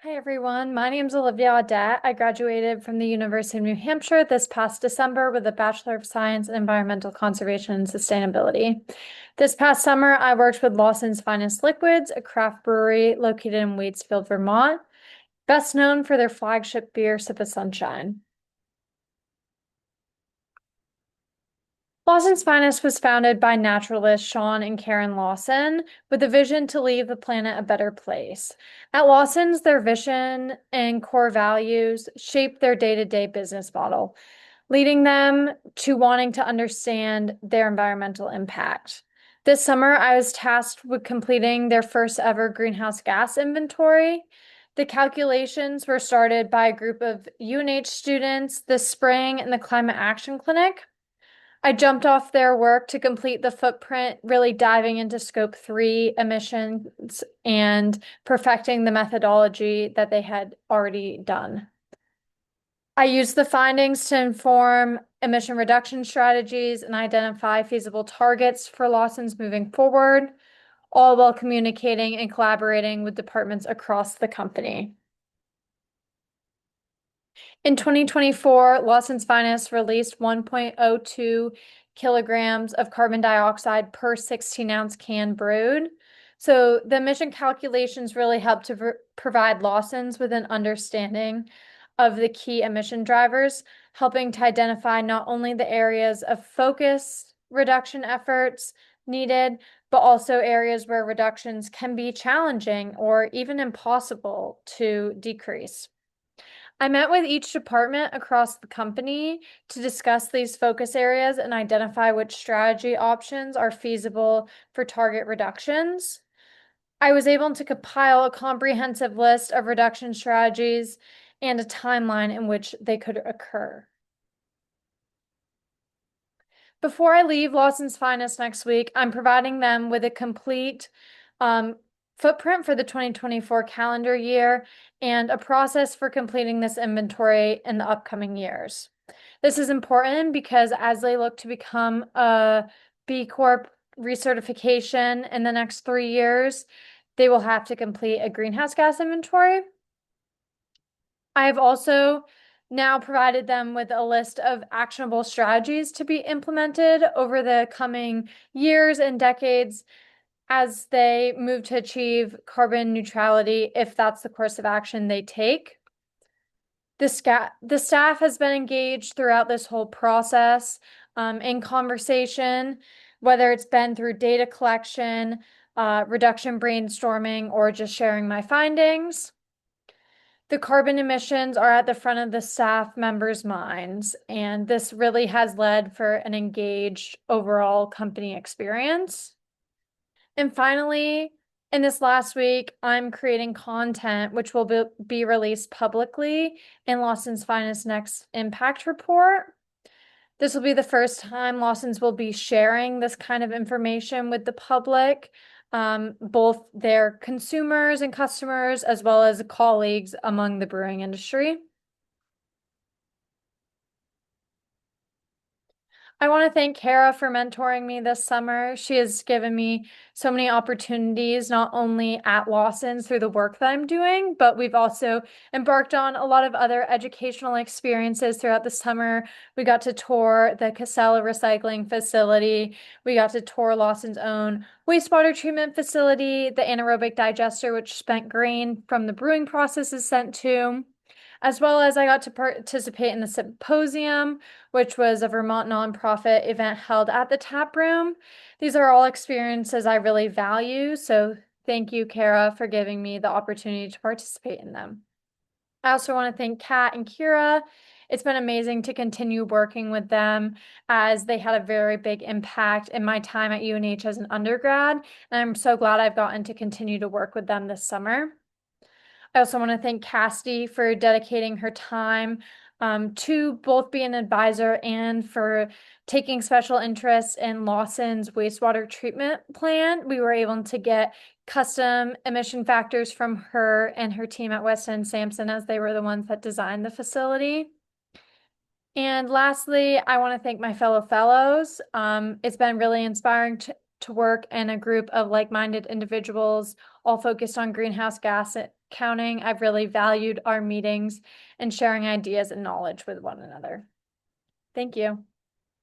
Hi everyone, my name is Olivia Audet. I graduated from the University of New Hampshire this past December with a Bachelor of Science in Environmental Conservation and Sustainability. This past summer, I worked with Lawson's Finest Liquids, a craft brewery located in Waitsfield, Vermont, best known for their flagship beer, Sip of Sunshine. Lawson's Finest was founded by naturalists Sean and Karen Lawson with a vision to leave the planet a better place. At Lawson's, their vision and core values shaped their day-to-day business model, leading them to wanting to understand their environmental impact. This summer, I was tasked with completing their first ever greenhouse gas inventory. The calculations were started by a group of UNH students this spring in the Climate Action Clinic. I jumped off their work to complete the footprint, really diving into scope 3 emissions and perfecting the methodology that they had already done. I used the findings to inform emission reduction strategies and identify feasible targets for Lawson's moving forward, all while communicating and collaborating with departments across the company. In 2024, Lawson's Finest released 1.02 kilograms of carbon dioxide per 16-ounce can brewed. So the emission calculations really help to provide Lawson's with an understanding of the key emission drivers, helping to identify not only the areas of focus reduction efforts needed, but also areas where reductions can be challenging or even impossible to decrease. I met with each department across the company to discuss these focus areas and identify which strategy options are feasible for target reductions. I was able to compile a comprehensive list of reduction strategies and a timeline in which they could occur. Before I leave Lawson's Finest next week, I'm providing them with a complete footprint for the 2024 calendar year and a process for completing this inventory in the upcoming years. This is important because as they look to become a B Corp recertification in the next 3 years, they will have to complete a greenhouse gas inventory. I have also now provided them with a list of actionable strategies to be implemented over the coming years and decades as they move to achieve carbon neutrality, if that's the course of action they take. The staff has been engaged throughout this whole process in conversation, whether it's been through data collection, reduction brainstorming, or just sharing my findings. The carbon emissions are at the front of the staff members' minds, and this really has led for an engaged overall company experience. And finally, in this last week, I'm creating content which will be released publicly in Lawson's Finest Next Impact Report. This will be the first time Lawson's will be sharing this kind of information with the public, both their consumers and customers, as well as colleagues among the brewing industry. I want to thank Kara for mentoring me this summer. She has given me so many opportunities, not only at Lawson's through the work that I'm doing, but we've also embarked on a lot of other educational experiences throughout the summer. We got to tour the Casella recycling facility. We got to tour Lawson's own wastewater treatment facility, the anaerobic digester, which spent grain from the brewing process is sent to. As well as I got to participate in the symposium, which was a Vermont nonprofit event held at the tap room. These are all experiences I really value, so thank you, Kara, for giving me the opportunity to participate in them. I also want to thank Kat and Kira. It's been amazing to continue working with them as they had a very big impact in my time at UNH as an undergrad, and I'm so glad I've gotten to continue to work with them this summer. I also want to thank Cassidy for dedicating her time to both be an advisor and for taking special interest in Lawson's wastewater treatment plant. We were able to get custom emission factors from her and her team at West End Sampson, as they were the ones that designed the facility. And lastly, I want to thank my fellow fellows. It's been really inspiring to work in a group of like-minded individuals, all focused on greenhouse gas counting. I've really valued our meetings and sharing ideas and knowledge with one another. Thank you.